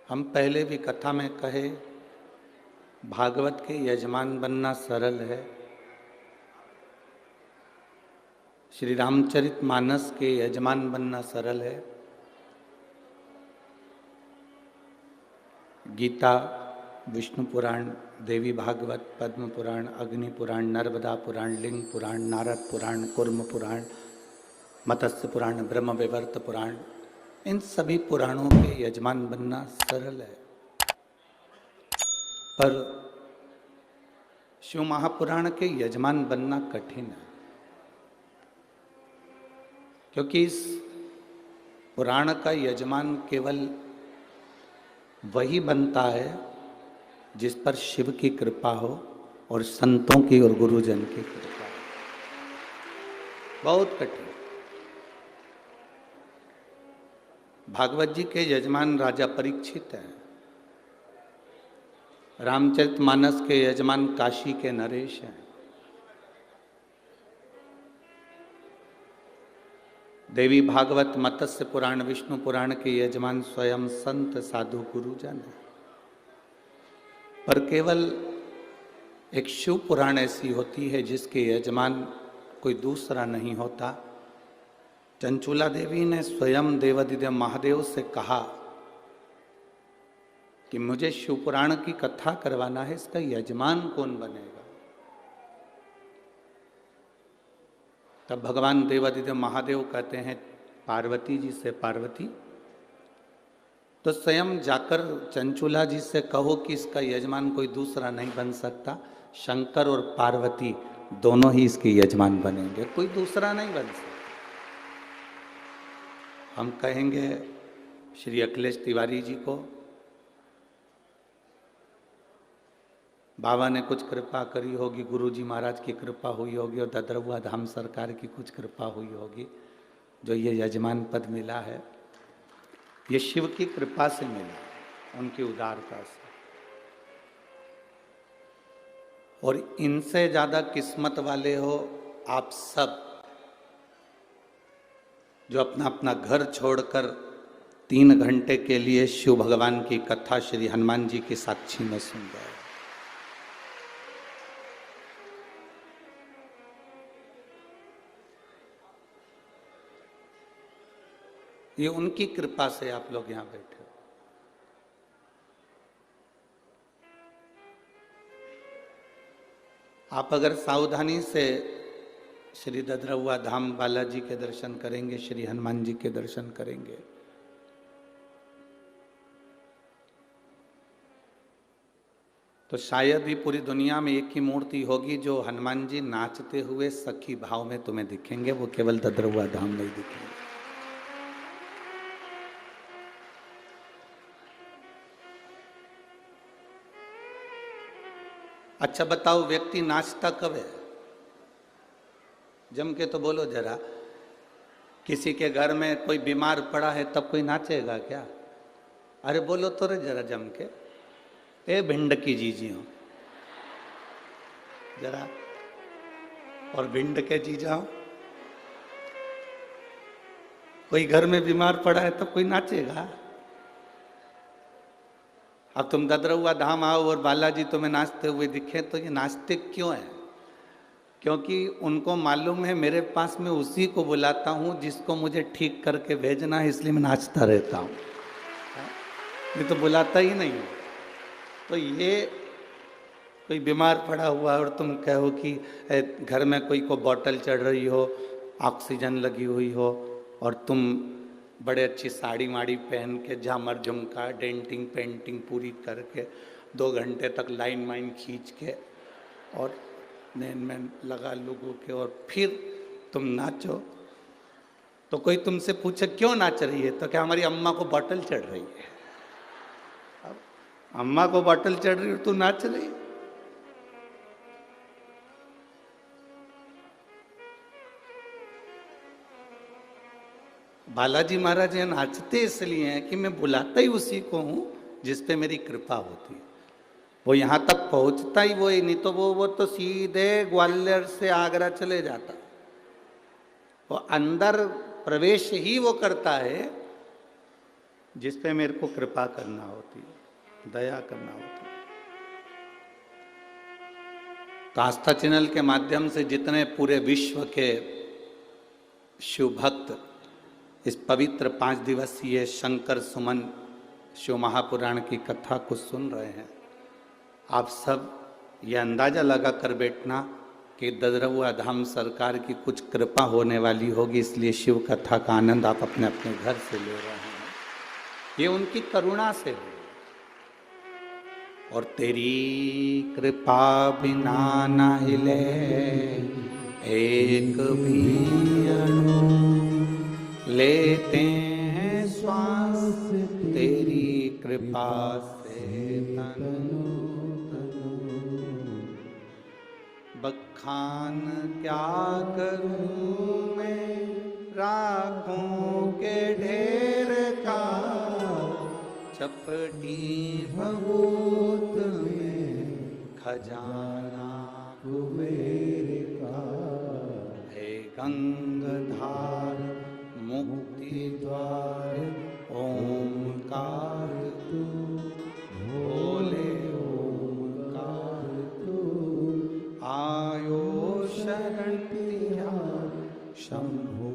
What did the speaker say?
हम पहले भी कथा में कहे, भागवत के यजमान बनना सरल है। श्री रामचरितमानस के यजमान बनना सरल है। गीता, विष्णु पुराण, देवी भागवत, पद्म पुराण, अग्नि पुराण, नर्मदा पुराण, लिंग पुराण, नारद पुराण, कूर्म पुराण, मत्स्य पुराण, ब्रह्म विवर्त पुराण, इन सभी पुराणों के यजमान बनना सरल है। पर शिव महापुराण के यजमान बनना कठिन है, क्योंकि इस पुराण का यजमान केवल वही बनता है जिस पर शिव की कृपा हो और संतों की और गुरुजन की कृपा हो। बहुत कठिन। भागवत जी के यजमान राजा परीक्षित हैं। रामचरितमानस के यजमान काशी के नरेश हैं। देवी भागवत, मत्स्य पुराण, विष्णु पुराण के यजमान स्वयं संत साधु गुरुजन हैं। पर केवल एक शिव पुराण ऐसी होती है जिसके यजमान कोई दूसरा नहीं होता। चंचूला देवी ने स्वयं देवादिदेव महादेव से कहा कि मुझे शिव पुराण की कथा करवाना है, इसका यजमान कौन बनेगा? तब भगवान देवादिदेव महादेव कहते हैं पार्वती जी से, पार्वती तो स्वयं जाकर चंचूला जी से कहो कि इसका यजमान कोई दूसरा नहीं बन सकता, शंकर और पार्वती दोनों ही इसके यजमान बनेंगे, कोई दूसरा नहीं बन सकता। हम कहेंगे श्री अखिलेश तिवारी जी को, बाबा ने कुछ कृपा करी होगी, गुरुजी महाराज की कृपा हुई होगी और ददरुआ धाम सरकार की कुछ कृपा हुई होगी, जो ये यजमान पद मिला है ये शिव की कृपा से मिला, उनकी उदारता से। और इनसे ज्यादा किस्मत वाले हो आप सब, जो अपना अपना घर छोड़कर 3 घंटे के लिए शिव भगवान की कथा श्री हनुमान जी की साक्षी में सुन रहे हो। ये उनकी कृपा से आप लोग यहां बैठे हो। आप अगर सावधानी से श्री ददरुआ धाम बालाजी के दर्शन करेंगे, श्री हनुमान जी के दर्शन करेंगे, तो शायद ही पूरी दुनिया में एक ही मूर्ति होगी जो हनुमान जी नाचते हुए सखी भाव में तुम्हें दिखेंगे, वो केवल ददरुआ धाम में ही दिखेंगे। अच्छा बताओ, व्यक्ति नाचता कब है? जम के तो बोलो जरा। किसी के घर में कोई बीमार पड़ा है तब कोई नाचेगा क्या? अरे बोलो तो रे जरा जम के। ए भिंड की जीजियों जरा, और भिंड के जीजाओ, कोई घर में बीमार पड़ा है तब कोई नाचेगा? अब तुम ददरुआ धाम आओ और बालाजी तुम्हें नाचते हुए दिखे तो ये नाचते क्यों हैं? क्योंकि उनको मालूम है मेरे पास में उसी को बुलाता हूँ जिसको मुझे ठीक करके भेजना है, इसलिए मैं नाचता रहता हूँ, मैं तो बुलाता ही नहीं हूँ। तो ये कोई बीमार पड़ा हुआ और तुम कहो कि घर में कोई को बोतल चढ़ रही हो, ऑक्सीजन लगी हुई हो, और तुम बड़े अच्छी साड़ी वाड़ी पहन के झामर झुमका डेंटिंग पेंटिंग पूरी करके 2 घंटे तक लाइन वाइन खींच के और नैन में लगा लोगों के और फिर तुम नाचो, तो कोई तुमसे पूछे क्यों नाच रही है, तो क्या हमारी अम्मा को बोतल चढ़ रही है? अब अम्मा को बोतल चढ़ रही है तू नाच रही है? बालाजी महाराज यहाँ नाचते इसलिए हैं कि मैं बुलाता ही उसी को हूँ जिस पे मेरी कृपा होती है। वो यहाँ तक पहुँचता ही वो ही, नहीं तो वो तो सीधे ग्वालियर से आगरा चले जाता। वो अंदर प्रवेश ही वो करता है जिस पे मेरे को कृपा करना होती है, दया करना होती है। तो आस्था चैनल के माध्यम से जितने पूरे विश्व के शिव भक्त इस पवित्र 5 दिवसीय शंकर सुमन शिव महापुराण की कथा को सुन रहे हैं, आप सब ये अंदाजा लगा कर बैठना कि ददरउआ धाम सरकार की कुछ कृपा होने वाली होगी, इसलिए शिव कथा का आनंद आप अपने अपने घर से ले रहे हैं। ये उनकी करुणा से है। और तेरी कृपा बिना न हिले एक भी अणु, लेते हैं श्वास तेरी कृपा से तनु तनु। बखान क्या करूं मैं राखों के ढेर का, चपटी भभूत में खजाना कुबेर का। हे गंगाधार मुक्ति द्वार ओमकार तू, भोले ओमकार तू। आयो शरण तिहार शंभु